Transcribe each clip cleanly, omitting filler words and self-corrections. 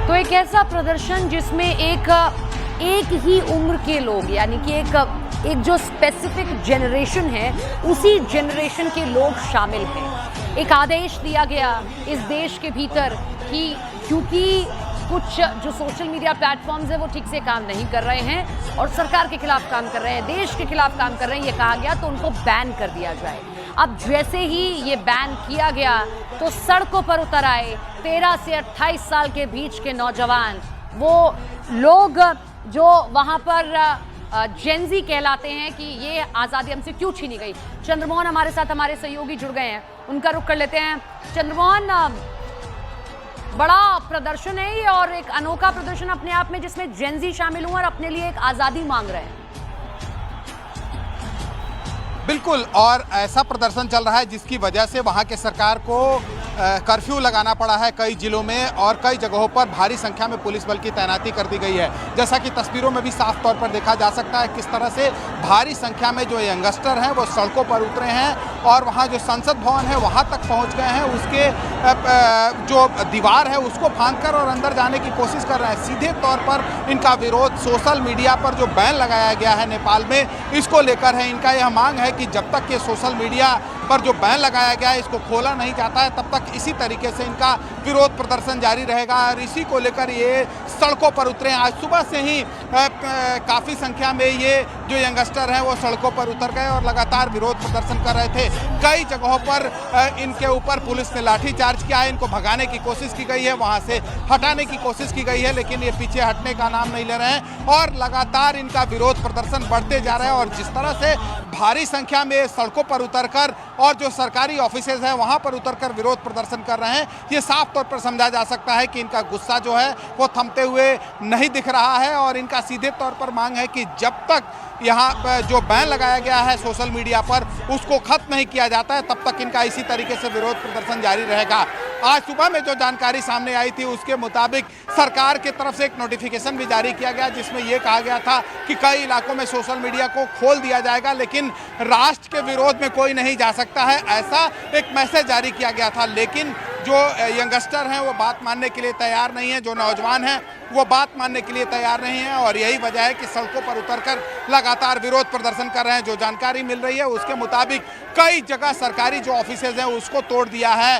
तो एक ऐसा प्रदर्शन जिसमें एक ही उम्र के लोग, यानी कि एक जो स्पेसिफिक जनरेशन है उसी जनरेशन के लोग शामिल हैं। एक आदेश दिया गया इस देश के भीतर कि क्योंकि कुछ जो सोशल मीडिया प्लेटफॉर्म्स हैं वो ठीक से काम नहीं कर रहे हैं और सरकार के खिलाफ काम कर रहे हैं, देश के खिलाफ काम कर रहे हैं, ये कहा गया तो उनको बैन कर दिया जाए। अब जैसे ही ये बैन किया गया तो सड़कों पर उतर आए 13 से 28 साल के बीच के नौजवान, वो लोग जो वहाँ पर जेनजी कहलाते हैं कि ये आज़ादी हमसे क्यों छीनी गई। चंद्रमोहन हमारे साथ, हमारे सहयोगी जुड़ गए हैं, उनका रुख कर लेते हैं। चंद्रमोहन, बड़ा प्रदर्शन है ये और एक अनोखा प्रदर्शन अपने आप में, जिसमें जेनजी शामिल हुए और अपने लिए एक आज़ादी मांग रहे हैं। बिल्कुल, और ऐसा प्रदर्शन चल रहा है जिसकी वजह से वहाँ के सरकार को कर्फ्यू लगाना पड़ा है कई जिलों में, और कई जगहों पर भारी संख्या में पुलिस बल की तैनाती कर दी गई है। जैसा कि तस्वीरों में भी साफ तौर पर देखा जा सकता है किस तरह से भारी संख्या में जो यंगस्टर हैं वो सड़कों पर उतरे हैं और वहाँ जो संसद भवन है वहाँ तक पहुँच गए हैं। उसके जो दीवार है उसको फांदकर और अंदर जाने की कोशिश कर रहे हैं। सीधे तौर पर इनका विरोध सोशल मीडिया पर जो बैन लगाया गया है नेपाल में, इसको लेकर है। इनका यह मांग है कि जब तक ये सोशल मीडिया पर जो बैन लगाया गया है इसको खोला नहीं जाता है, तब तक इसी तरीके से इनका विरोध प्रदर्शन जारी रहेगा और इसी को लेकर ये सड़कों पर उतरे हैं। आज सुबह से ही काफ़ी संख्या में ये जो यंगस्टर हैं वो सड़कों पर उतर गए और लगातार विरोध प्रदर्शन कर रहे थे। कई जगहों पर इनके ऊपर पुलिस ने लाठीचार्ज किया है, इनको भगाने की कोशिश की गई है, वहाँ से हटाने की कोशिश की गई है, लेकिन ये पीछे हटने का नाम नहीं ले रहे हैं और लगातार इनका विरोध प्रदर्शन बढ़ते जा रहा है। और जिस तरह से भारी संख्या में सड़कों पर उतरकर और जो सरकारी ऑफिसेज हैं वहाँ पर उतरकर विरोध प्रदर्शन कर रहे हैं, ये साफ तौर पर समझा जा सकता है कि इनका गुस्सा जो है वो थमते हुए नहीं दिख रहा है और इनका सीधे तौर पर मांग है कि जब तक यहाँ जो बैन लगाया गया है सोशल मीडिया पर उसको खत्म नहीं किया जाता है, तब तक इनका इसी तरीके से विरोध प्रदर्शन जारी रहेगा। आज सुबह में जो जानकारी सामने आई थी उसके मुताबिक सरकार की तरफ से एक नोटिफिकेशन भी जारी किया गया जिसमें यह कहा गया था कि कई इलाकों में सोशल मीडिया को खोल दिया जाएगा, लेकिन राष्ट्र के विरोध में कोई नहीं जा सकता है, ऐसा एक मैसेज जारी किया गया था। लेकिन जो यंगस्टर हैं वो बात मानने के लिए तैयार नहीं है, जो नौजवान हैं वो बात मानने के लिए तैयार नहीं है और यही वजह है कि सड़कों पर उतरकर लगातार विरोध प्रदर्शन कर रहे हैं। जो जानकारी मिल रही है उसके मुताबिक कई जगह सरकारी जो ऑफिसेज हैं उसको तोड़ दिया है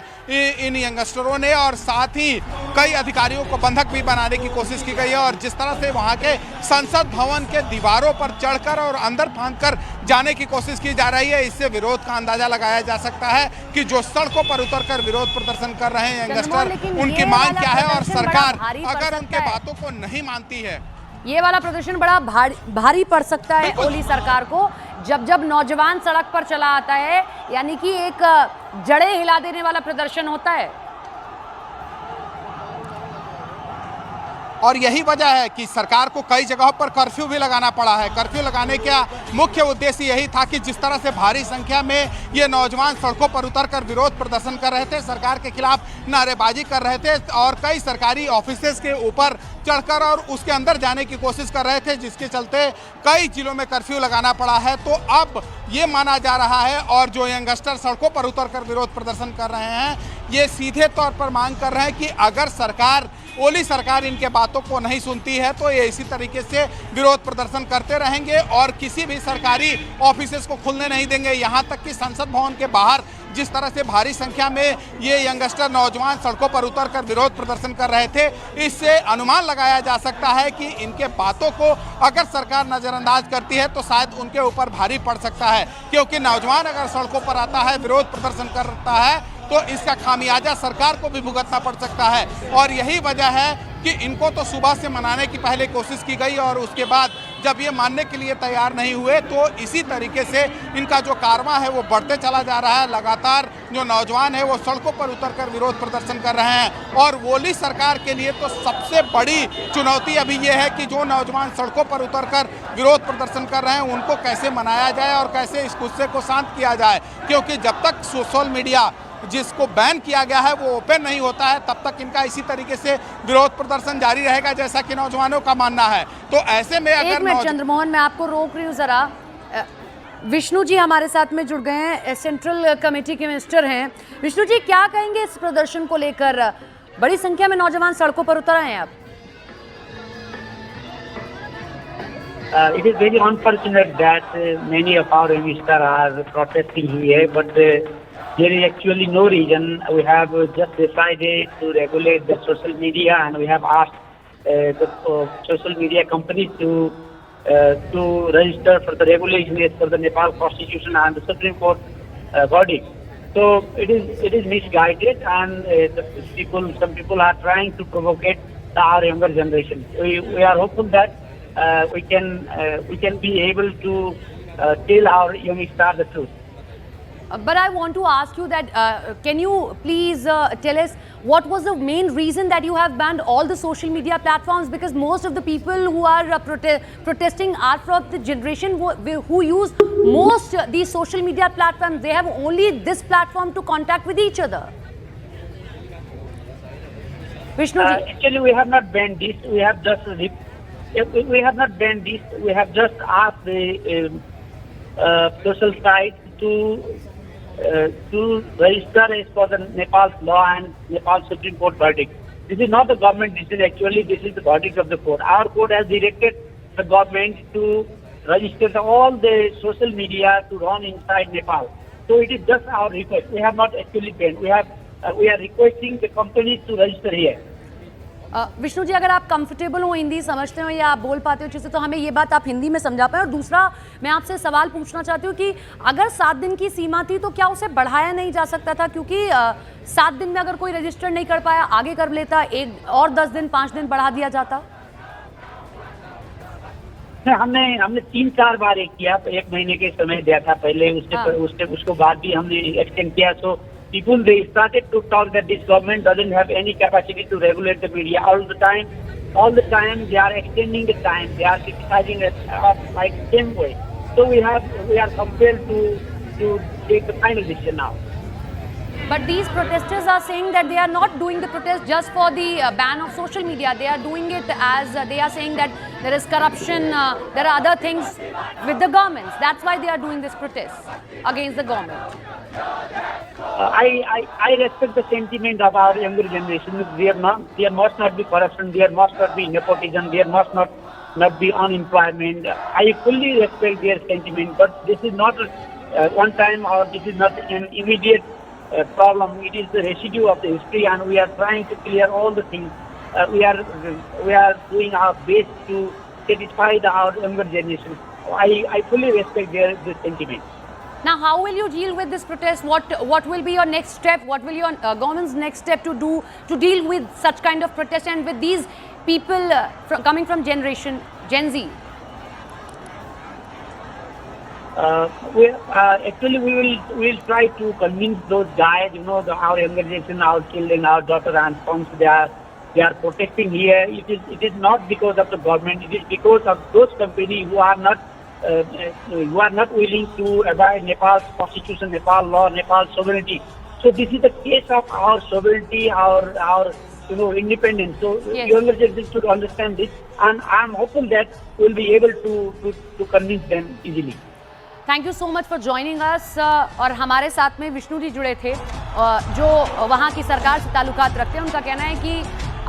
इन यंगस्टरों ने और साथ ही कई अधिकारियों को बंधक भी बनाने की कोशिश की गई है। और जिस तरह से वहाँ के संसद भवन के दीवारों पर चढ़कर और अंदर फांदकर जाने की कोशिश की जा रही है, इससे विरोध का अंदाजा लगाया जा सकता है कि जो सड़कों पर उतरकर विरोध प्रदर्शन कर रहे हैं यंगस्टर, उनकी मांग क्या है और सरकार अगर उनके बातों को नहीं मानती है। ये वाला प्रदर्शन बड़ा भारी पड़ सकता है ओली सरकार को, जब नौजवान सड़क पर चला आता है, यानी कि एक जड़ें हिला देने वाला प्रदर्शन होता है। और यही वजह है कि सरकार को कई जगहों पर कर्फ्यू भी लगाना पड़ा है। कर्फ्यू लगाने का मुख्य उद्देश्य यही था कि जिस तरह से भारी संख्या में ये नौजवान सड़कों पर उतरकर विरोध प्रदर्शन कर रहे थे, सरकार के खिलाफ नारेबाजी कर रहे थे और कई सरकारी ऑफिसेज के ऊपर चढ़कर और उसके अंदर जाने की कोशिश कर रहे थे, जिसके चलते कई जिलों में कर्फ्यू लगाना पड़ा है। तो अब ये माना जा रहा है और जो यंगस्टर सड़कों पर उतरकर विरोध प्रदर्शन कर रहे हैं, ये सीधे तौर पर मांग कर रहे हैं कि अगर सरकार, ओली सरकार इनके बातों को नहीं सुनती है तो ये इसी तरीके से विरोध प्रदर्शन करते रहेंगे और किसी भी सरकारी ऑफिसेज को खुलने नहीं देंगे। यहाँ तक कि संसद भवन के बाहर जिस तरह से भारी संख्या में ये यंगस्टर नौजवान सड़कों पर उतरकर विरोध प्रदर्शन कर रहे थे, इससे अनुमान लगाया जा सकता है कि इनके बातों को अगर सरकार नज़रअंदाज करती है तो शायद उनके ऊपर भारी पड़ सकता है, क्योंकि नौजवान अगर सड़कों पर आता है, विरोध प्रदर्शन करता है तो इसका खामियाजा सरकार को भी भुगतना पड़ सकता है। और यही वजह है कि इनको तो सुबह से मनाने की पहले कोशिश की गई और उसके बाद जब ये मानने के लिए तैयार नहीं हुए तो इसी तरीके से इनका जो कारवां है वो बढ़ते चला जा रहा है। लगातार जो नौजवान है वो सड़कों पर उतरकर विरोध प्रदर्शन कर रहे हैं और वोली सरकार के लिए तो सबसे बड़ी चुनौती अभी ये है कि जो नौजवान सड़कों पर उतरकर विरोध प्रदर्शन कर रहे हैं उनको कैसे मनाया जाए और कैसे इस गुस्से को शांत किया जाए, क्योंकि जब तक सोशल मीडिया जिसको बैन किया गया है वो ओपन नहीं होता है तब तक इनका इसी तरीके से विरोध प्रदर्शन जारी रहेगा, जैसा कि नौजवानों का मानना है। तो ऐसे में अगर एक मिनट चंद्रमोहन, मैं आपको रोक रही हूँ जरा। विष्णु जी हमारे साथ में जुड़ गए हैं, सेंट्रल कमेटी के मिनिस्टर हैं। विष्णु जी, क्या कहेंगे इस प्रदर्शन को लेकर? बड़ी संख्या में नौजवान सड़कों पर उतर आए हैं अब। It is very unfortunate that many of our youngsters are protesting here, but there is actually no reason. We have just decided to regulate the social media, and we have asked the social media companies to register for the regulation as per the Nepal Constitution and the Supreme Court verdict. So it is misguided, and some people are trying to provocate our younger generation. We are hopeful that we can be able to tell our youngsters the truth. But I want to ask you that can you please tell us what was the main reason that you have banned all the social media platforms? Because most of the people who are protesting are from the generation who use most these social media platforms. They have only this platform to contact with each other. Vishnu ji. Actually, we have not banned this. We have just asked the social site to register as per the Nepal's law and Nepal Supreme Court verdict. This is not the government decision. Actually, this is the verdict of the court. Our court has directed the government to register all the social media to run inside Nepal. So it is just our request. We have not actually banned. We are requesting the companies to register here. Vishnu ji, अगर आप comfortable हो, हिंदी समझते हो या आप बोल पाते हो अच्छे से, तो हमें ये बात आप हिंदी में समझा पाए। और दूसरा, मैं आपसे सवाल पूछना चाहती हूँ कि अगर 7 दिन की सीमा थी तो क्या उसे बढ़ाया नहीं जा सकता था? क्योंकि 7 दिन में अगर कोई रजिस्टर नहीं कर पाया, आगे कर लेता, एक और 10 दिन 5 दिन बढ़ा दिया जाता। हमने 3-4 बार किया, 1 महीने के समय दिया था पहले, उसको बाद भी हमने एक्सटेंड किया। सो people, they started to talk that this government doesn't have any capacity to regulate the media. All the time they are extending the time. They are criticizing it like same way. So we are compelled to take the final decision now. But these protesters are saying that they are not doing the protest just for the ban of social media. They are doing it as they are saying that there is corruption, there are other things with the governments. That's why they are doing this protest against the government. I respect the sentiment of our younger generation. There must not be corruption. There must not be nepotism. There must not be unemployment. I fully respect their sentiment, but this is not one time, or this is not an immediate problem. It is the residue of the history, and we are trying to clear all the things. We are doing our best to satisfy our younger generation. I fully respect their sentiment. Now, how will you deal with this protest? What will be your next step? What will your government's next step to do to deal with such kind of protest and with these people coming from generation Gen Z? Actually, we will try to convince those guys. Our younger generation, our children, our daughter and sons, they are protesting here. It is not because of the government. It is because of those companies who are not willing to abide Nepal's constitution, Nepal law, Nepal sovereignty. So this is the case of our sovereignty, our independence. So yes. Younger generation should understand this, and I am hopeful that we will be able to convince them easily. Thank you so much for joining us. और हमारे साथ में विष्णु जी जुड़े थे, जो वहाँ की सरकार से ताल्लुकात रखते हैं। उनका कहना है कि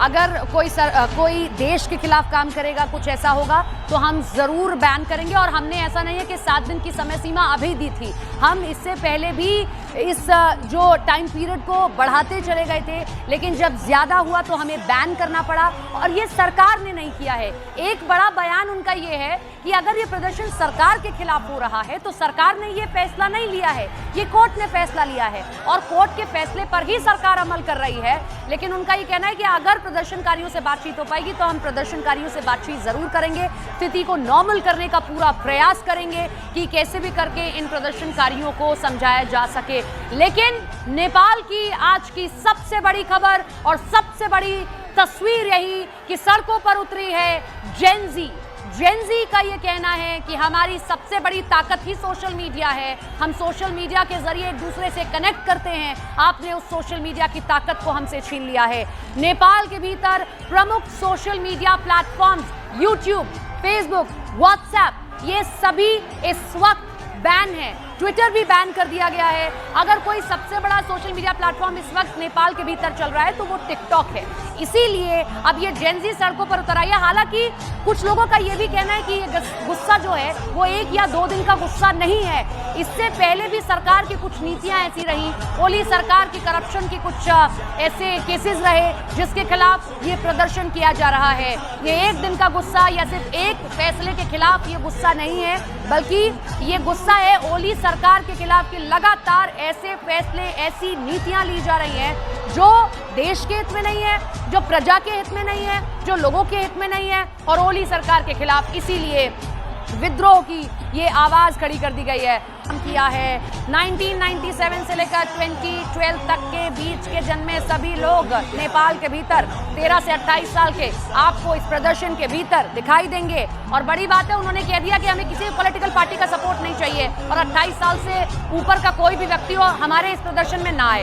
अगर कोई देश के खिलाफ काम करेगा, कुछ ऐसा होगा तो हम ज़रूर बैन करेंगे। और हमने ऐसा नहीं है कि 7 दिन की समय सीमा अभी दी थी, हम इससे पहले भी इस जो टाइम पीरियड को बढ़ाते चले गए थे, लेकिन जब ज़्यादा हुआ तो हमें बैन करना पड़ा और ये सरकार ने नहीं किया है। एक बड़ा बयान उनका ये है कि अगर ये प्रदर्शन सरकार के खिलाफ हो रहा है तो सरकार ने ये फैसला नहीं लिया है, ये कोर्ट ने फैसला लिया है और कोर्ट के फैसले पर ही सरकार अमल कर रही है। लेकिन उनका ये कहना है कि अगर प्रदर्शनकारियों से बातचीत हो पाएगी तो हम प्रदर्शनकारियों से बातचीत जरूर करेंगे, स्थिति को नॉर्मल करने का पूरा प्रयास करेंगे कि कैसे भी करके इन प्रदर्शनकारियों को समझाया जा सके। लेकिन नेपाल की आज की सबसे बड़ी खबर और सबसे बड़ी तस्वीर यही कि सड़कों पर उतरी है जेनजी का ये कहना है कि हमारी सबसे बड़ी ताकत ही सोशल मीडिया है, हम सोशल मीडिया के जरिए एक दूसरे से कनेक्ट करते हैं, आपने उस सोशल मीडिया की ताकत को हमसे छीन लिया है। नेपाल के भीतर प्रमुख social media platforms YouTube, Facebook, WhatsApp ये सभी इस वक्त बैन है, ट्विटर भी बैन कर दिया गया है। अगर कोई सबसे बड़ा सोशल मीडिया प्लेटफॉर्म इस वक्त नेपाल के भीतर चल रहा है तो वो टिकटॉक है। इसीलिए अब ये जेनजी सड़कों पर उतर आई है। हालांकि कुछ लोगों का ये भी कहना है कि ये गुस्सा जो है वो 1 या 2 दिन का गुस्सा नहीं है, इससे पहले भी सरकार की कुछ नीतियां ऐसी रही, ओली सरकार की करप्शन की कुछ ऐसे केसेस रहे जिसके खिलाफ ये प्रदर्शन किया जा रहा है। ये 1 दिन का गुस्सा या सिर्फ एक फैसले के खिलाफ ये गुस्सा नहीं है, बल्कि ये गुस्सा है ओली सरकार के खिलाफ कि लगातार ऐसे फैसले, ऐसी नीतियां ली जा रही हैं जो देश के हित में नहीं है, जो प्रजा के हित में नहीं है, जो लोगों के हित में नहीं है और ओली सरकार के खिलाफ इसीलिए विद्रोह की ये आवाज खड़ी कर दी गई है। हम किया है 1997 से लेकर 2012 तक के बीच के जन्मे सभी लोग नेपाल के भीतर 13 से 28 साल के आपको इस प्रदर्शन के भीतर दिखाई देंगे। और बड़ी बात है, उन्होंने कह दिया कि हमें किसी पॉलिटिकल पार्टी का सपोर्ट नहीं चाहिए और 28 साल से ऊपर का कोई भी व्यक्ति हो हमारे इस प्रदर्शन में ना आए।